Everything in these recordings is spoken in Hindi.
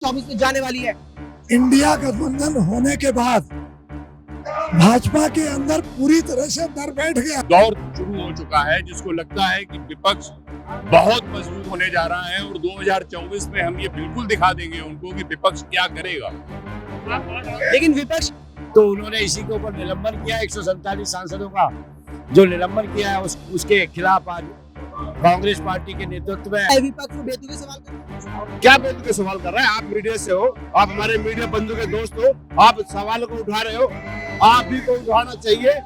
2024 में जाने वाली है? इंडिया गठबंधन होने के बाद भाजपा के अंदर पूरी तरह से डर बैठ गया। दौर शुरू हो चुका है जिसको लगता है कि विपक्ष बहुत मजबूत होने जा रहा है और 2024 में हम ये बिल्कुल दिखा देंगे उनको कि विपक्ष क्या करेगा। लेकिन विपक्ष तो उन्होंने इसी के ऊपर निलंबन किया 147 सांसदों का जो निलंबन किया है उसके खिलाफ आज कांग्रेस पार्टी के नेतृत्व में विपक्ष को बेतुके सवाल कर रहे हैं। क्या बेतुके सवाल कर रहे हैं? आप मीडिया से हो, आप हमारे मीडिया बंधु के दोस्त हो, आप सवालों को उठा रहे हो, आप भी को उठाना चाहिए।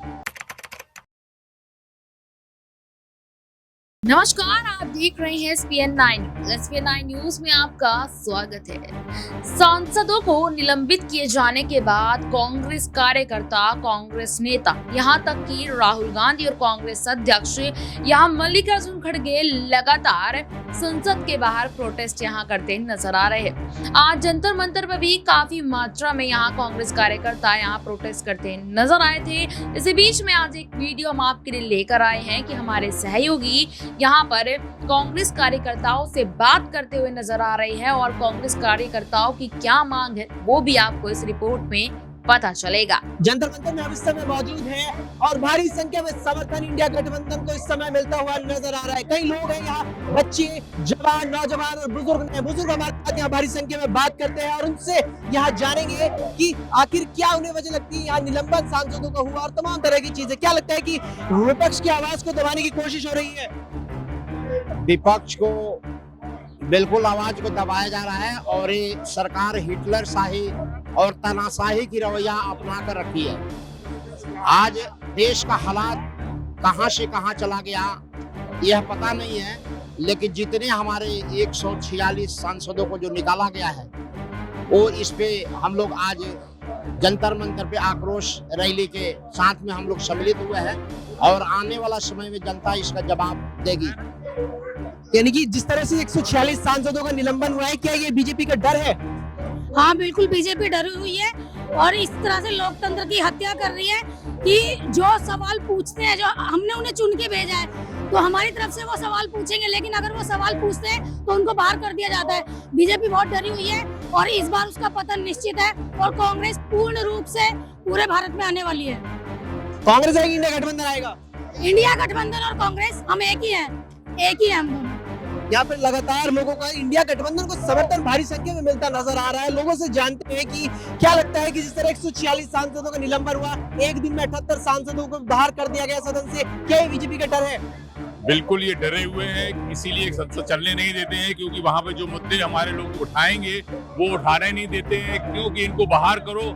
नमस्कार, आप देख रहे हैं SPN9 न्यूज में आपका स्वागत है। सांसदों को निलंबित किए जाने के बाद कांग्रेस कार्यकर्ता, कांग्रेस नेता, यहां तक कि राहुल गांधी और कांग्रेस अध्यक्ष यहां मल्लिकार्जुन खड़गे लगातार संसद के बाहर प्रोटेस्ट यहां करते नजर आ रहे हैं। आज जंतर मंतर पर भी काफी मात्रा में यहां कांग्रेस कार्यकर्ता यहां प्रोटेस्ट करते नजर आए थे। इसी बीच में आज एक वीडियो हम आपके लिए लेकर आए हैं कि हमारे सहयोगी यहाँ पर कांग्रेस कार्यकर्ताओं से बात करते हुए नजर आ रही है और कांग्रेस कार्यकर्ताओं की क्या मांग है वो भी आपको इस रिपोर्ट में पता चलेगा। जंतर मंतर में हम इस समय मौजूद हैं और भारी संख्या में समर्थन इंडिया गठबंधन को इस समय मिलता हुआ नजर आ रहा है। कई लोग हैं यहाँ, बच्चे, जवान, नौजवान और बुजुर्ग हमारे साथ यहाँ भारी संख्या में बात करते हैं और उनसे यहाँ जानेंगे कि आखिर क्या उन्हें वजह लगती है यहाँ निलंबन सांसदों का हुआ और तमाम तरह की चीजें। क्या लगता है कि विपक्ष की आवाज को दबाने की कोशिश हो रही है? विपक्ष को बिल्कुल आवाज को दबाया जा रहा है और ये सरकार हिटलर शाही और तानाशाही की रवैया अपना कर रखी है। आज देश का हालात कहां से कहां चला गया यह पता नहीं है, लेकिन जितने हमारे 146 सांसदों को जो निकाला गया है वो इस पे हम लोग आज जंतर मंतर पे आक्रोश रैली के साथ में हम लोग सम्मिलित हुए हैं और आने वाला समय में जनता इसका जवाब देगी। यानी कि जिस तरह से 146 सांसदों का निलंबन हुआ है, क्या ये बीजेपी का डर है? हाँ, बिल्कुल बीजेपी डरी हुई है और इस तरह से लोकतंत्र की हत्या कर रही है कि जो सवाल पूछते हैं, जो हमने उन्हें चुन के भेजा है तो हमारी तरफ से वो सवाल पूछेंगे, लेकिन अगर वो सवाल पूछते हैं तो उनको बाहर कर दिया जाता है। बीजेपी बहुत डरी हुई है और इस बार उसका पतन निश्चित है और कांग्रेस पूर्ण रूप से पूरे भारत में आने वाली है। कांग्रेस आएगी, इंडिया गठबंधन आएगा? इंडिया गठबंधन और कांग्रेस हम एक ही है हम दोनों। यहाँ पर लगातार लोगों का इंडिया गठबंधन को समर्थन भारी संख्या में मिलता नजर आ रहा है। लोगों से जानते हैं कि क्या लगता है कि जिस तरह 146 सांसदों का निलंबन हुआ, एक दिन में 78 सांसदों को बाहर कर दिया गया सदन से, क्या ये बीजेपी का डर है? बिल्कुल ये डरे हुए हैं, इसीलिए संसद चलने नहीं देते हैं क्योंकि वहां पे जो मुद्दे हमारे लोग उठाएंगे वो उठाने नहीं देते हैं, क्योंकि इनको बाहर करो,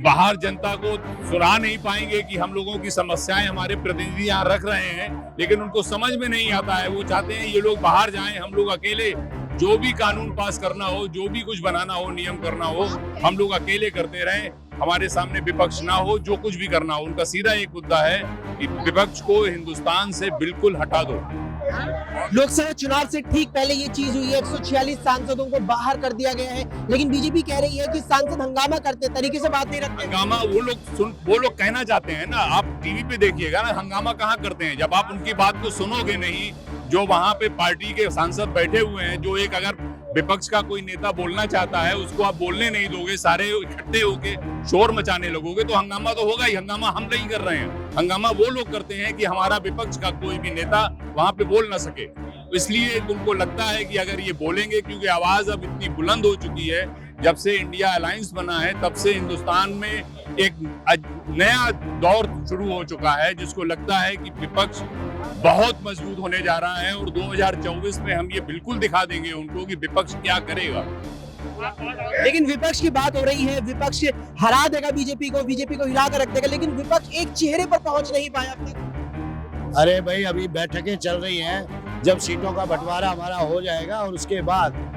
बाहर जनता को सुना नहीं पाएंगे कि हम लोगों की समस्याएं हमारे प्रतिनिधि यहाँ रख रहे हैं, लेकिन उनको समझ में नहीं आता है। वो चाहते हैं ये लोग बाहर जाएं, हम लोग अकेले जो भी कानून पास करना हो, जो भी कुछ बनाना हो, नियम करना हो, हम लोग अकेले करते रहें, हमारे सामने विपक्ष ना हो, जो कुछ भी करना हो। उनका सीधा एक मुद्दा है कि विपक्ष को हिंदुस्तान से बिल्कुल हटा दो। लोकसभा चुनाव से ठीक पहले ये चीज हुई है, 146 सांसदों को बाहर कर दिया गया है, लेकिन बीजेपी कह रही है कि सांसद हंगामा करते, तरीके से बात नहीं रखते। हंगामा वो लोग कहना चाहते हैं ना, आप टीवी पे देखिएगा ना, हंगामा कहाँ करते हैं जब आप उनकी बात को सुनोगे नहीं। जो वहाँ पे पार्टी के सांसद बैठे हुए हैं, जो एक अगर विपक्ष का कोई नेता बोलना चाहता है उसको आप बोलने नहीं दोगे, सारे इकट्ठे होके शोर मचाने लगोगे, तो हंगामा तो होगा ही। हंगामा हम नहीं कर रहे हैं, हंगामा वो लोग करते हैं कि हमारा विपक्ष का कोई भी नेता वहां पे बोल ना सके। इसलिए उनको लगता है कि अगर ये बोलेंगे, क्योंकि आवाज अब इतनी बुलंद हो चुकी है, जब से इंडिया अलायंस बना है तब से हिंदुस्तान में एक नया दौर शुरू हो चुका है जिसको लगता है कि विपक्ष बहुत मजबूत होने जा रहा है और 2024 में हम ये बिल्कुल दिखा देंगे उनको कि विपक्ष क्या करेगा। लेकिन विपक्ष की बात हो रही है, विपक्ष हरा देगा बीजेपी को हिला कर रख देगा, लेकिन विपक्ष एक चेहरे पर पहुंच नहीं पाया अब तक। अरे भाई, अभी बैठकें चल रही हैं, जब सीटों का बंटवारा हमारा हो जाएगा और उसके बाद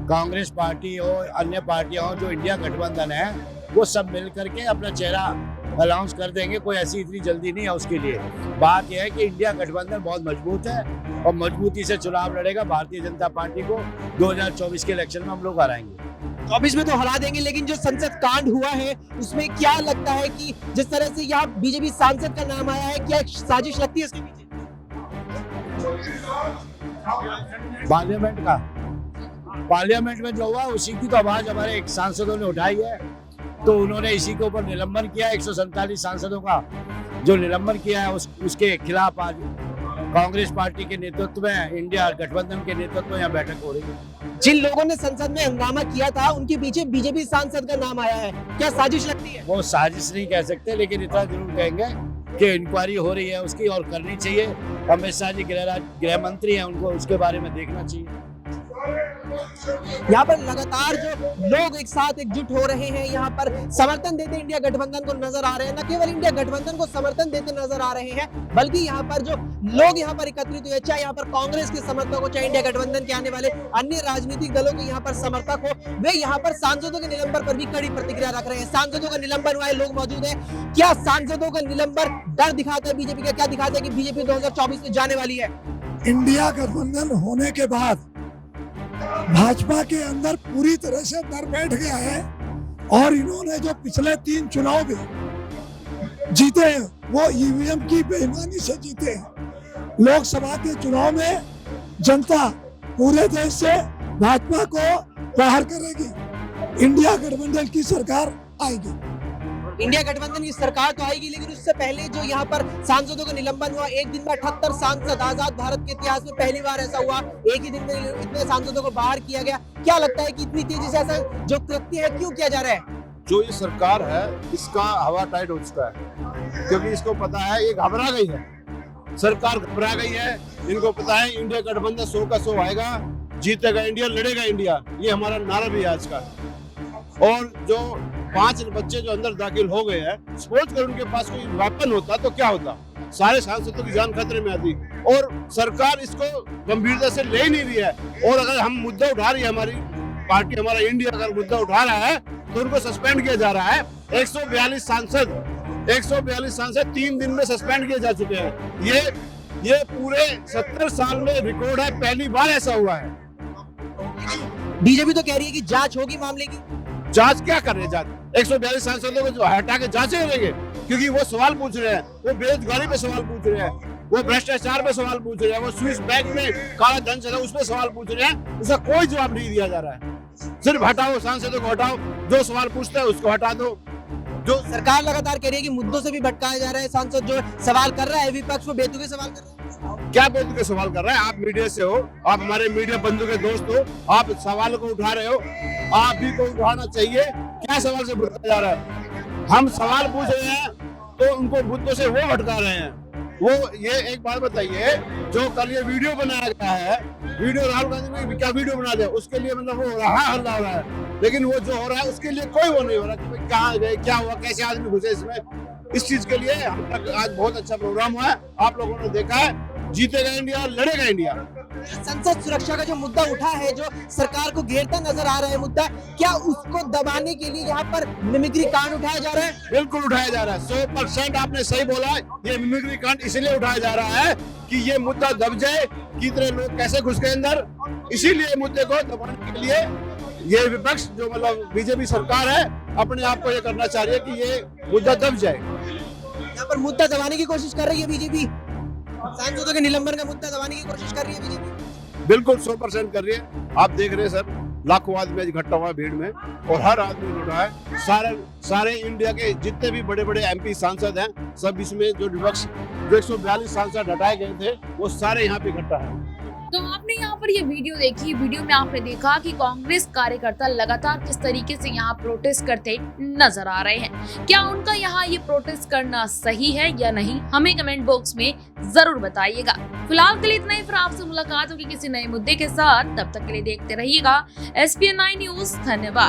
कांग्रेस पार्टी और अन्य पार्टियां हो, जो इंडिया गठबंधन है, वो सब मिल करके अपना चेहरा अनाउंस कर देंगे। कोई ऐसी इतनी जल्दी नहीं है उसके लिए। बात यह है कि इंडिया गठबंधन बहुत मजबूत है और मजबूती से चुनाव लड़ेगा। भारतीय जनता पार्टी को 2024 के इलेक्शन में हम लोग हराएंगे। 24 में तो हरा देंगे, लेकिन जो संसद कांड हुआ है उसमें क्या लगता है कि जिस तरह से यहाँ बीजेपी सांसद का नाम आया है, क्या साजिश लगती है इसके पीछे? पार्लियामेंट का पार्लियामेंट में जो हुआ उसी की तो आवाज हमारे एक सांसदों ने उठाई है, तो उन्होंने इसी के ऊपर निलंबन किया। 147 सांसदों का जो निलंबन किया है उसके खिलाफ आज कांग्रेस पार्टी के नेतृत्व में, इंडिया गठबंधन के नेतृत्व में यहाँ बैठक हो रही है। जिन लोगों ने संसद में हंगामा किया था उनके पीछे बीजेपी सांसद का नाम आया है, क्या साजिश लगती है? वो साजिश नहीं कह सकते, लेकिन इतना जरूर कहेंगे कि इंक्वायरी हो रही है उसकी और करनी चाहिए। अमित शाह जी गृह मंत्री हैं, उनको उसके बारे में देखना चाहिए। यहाँ पर लगातार जो लोग एक साथ एकजुट हो रहे हैं, यहाँ पर समर्थन देते इंडिया गठबंधन को नजर आ रहे हैं। न केवल इंडिया गठबंधन को समर्थन देते नजर आ रहे हैं, बल्कि यहाँ पर जो लोग यहाँ पर एकत्रित हुए, चाहे यहाँ पर कांग्रेस के समर्थक हो, चाहे इंडिया गठबंधन के आने वाले अन्य राजनीतिक दलों के यहाँ पर समर्थक हो, वे यहाँ पर सांसदों के निलंबन पर भी कड़ी प्रतिक्रिया रख रहे हैं। सांसदों का निलंबन हुआ है, लोग मौजूद हैं। क्या सांसदों का निलंबन डर दिखाता है बीजेपी का? क्या दिखाता है कि बीजेपी 2024 में जाने वाली है? इंडिया गठबंधन होने के बाद भाजपा के अंदर पूरी तरह से डर बैठ गया है और इन्होंने जो पिछले 3 चुनाव में जीते हैं वो ईवीएम की बेईमानी से जीते हैं। लोकसभा के चुनाव में जनता पूरे देश से भाजपा को बाहर करेगी, इंडिया गठबंधन की सरकार आएगी। इंडिया गठबंधन की सरकार तो आएगी, लेकिन उससे पहले जो यहाँ पर सांसदों का निलंबन हुआ, एक दिन में 78 सांसद, आजाद भारत के इतिहास में पहली बार ऐसा हुआ, एक ही दिन में इतने सांसदों को बाहर किया गया। क्या लगता है कि इतनी तेजी से ऐसा जो कृत्य है क्यों किया जा रहा है? जो ये सरकार है इसका हवा टाइट हो चुका है, क्योंकि इसको पता है ये घबरा गई है, सरकार घबरा गई है। इनको पता है इंडिया गठबंधन 100 का 100 आएगा, जीतेगा इंडिया, लड़ेगा इंडिया, ये हमारा नारा भी है आज का। और जो 5 बच्चे जो अंदर दाखिल हो गए हैं, सपोज कर उनके पास कोई वेपन होता तो क्या होता? सारे सांसदों की जान खतरे में आती। और सरकार इसको गंभीरता से ले ही नहीं रही है। और अगर हम मुद्दा उठा रही है, हमारी पार्टी, हमारा इंडिया अगर मुद्दा उठा रहा है तो उनको सस्पेंड किया जा रहा है। 142 सांसद 3 दिन में सस्पेंड किए जा चुके हैं। ये पूरे 70 साल में रिकॉर्ड है, पहली बार ऐसा हुआ है। बीजेपी तो कह रही है कि जांच होगी मामले की। जांच क्या कर रहे हैं? जांच 142 सांसदों को जो हटा के जांचे करेंगे, क्योंकि वो सवाल पूछ रहे हैं, वो बेरोजगारी पे सवाल पूछ रहे हैं, वो भ्रष्टाचार पे सवाल पूछ रहे हैं, वो स्विस बैंक में काला धन चला उस पे सवाल पूछ रहे हैं। उसका कोई जवाब नहीं दिया जा रहा है। सिर्फ हटाओ, सांसदों को हटाओ, जो सवाल पूछते हैं उसको हटा दो। जो सरकार लगातार कह रही है कि मुद्दों से भी भटकाया जा रहा है, सांसद जो सवाल कर रहा है, विपक्ष वो बेतुके सवाल कर रहा है। क्या बेतुके सवाल कर रहा है? आप मीडिया से हो, आप हमारे मीडिया बंधु के दोस्त हो, आप सवाल को उठा रहे हो, आप भी को उठाना चाहिए। क्या सवाल से भटकाया जा रहा है? हम सवाल पूछ रहे हैं तो उनको मुद्दों से वो भटका रहे हैं। वो ये एक बात बताइए, जो कल ये वीडियो बनाया गया है, वीडियो राहुल गांधी ने क्या वीडियो बना दिया, उसके लिए मतलब वो रहा हल्ला हो रहा है, लेकिन वो जो हो रहा है उसके लिए कोई वो नहीं हो रहा कि भाई कहाँ गए, क्या हुआ, कैसे आदमी घुसे इसमें। इस चीज के लिए हम तक आज बहुत अच्छा प्रोग्राम हुआ है, आप लोगों ने देखा है। जीतेगा इंडिया, लड़ेगा इंडिया। संसद सुरक्षा का जो मुद्दा उठा है, जो सरकार को घेरता नजर आ रहा है मुद्दा, क्या उसको दबाने के लिए यहाँ पर मिमिक्री कांड उठाया जा रहा है? बिल्कुल उठाया जा रहा है, 100% आपने सही बोला। ये मिमिक्री कांड इसलिए उठाया जा रहा है कि ये मुद्दा दब जाए, कितने लोग कैसे घुस गए अंदर, इसीलिए मुद्दे को दबाने के लिए ये विपक्ष जो मतलब बीजेपी सरकार है, अपने आप को ये करना चाह रही है कि ये मुद्दा दब जाए। यहाँ पर मुद्दा दबाने की कोशिश कर रही है बीजेपी, सांसदों के निलंबन का मुद्दा दबाने की कोशिश कर रही है बीजेपी। बिल्कुल 100% कर रही है। आप देख रहे हैं सर, लाखों आदमी इकट्ठा हुआ भीड़ में, और हर आदमी जुड़ा है। सारे इंडिया के जितने भी बड़े बड़े MP सांसद हैं, सब इसमें जो विपक्ष जो 142 सांसद हटाए गए थे, वो सारे यहाँ पे इकट्ठा है। तो आपने यहाँ पर ये वीडियो देखी, वीडियो में आपने देखा कि कांग्रेस कार्यकर्ता लगातार किस तरीके से यहाँ प्रोटेस्ट करते नजर आ रहे हैं। क्या उनका यहाँ ये प्रोटेस्ट करना सही है या नहीं, हमें कमेंट बॉक्स में जरूर बताइएगा। फिलहाल के लिए इतना ही, फिर आपसे मुलाकात होगी किसी नए मुद्दे के साथ। तब तक के लिए देखते रहिएगा SPN9 न्यूज। धन्यवाद।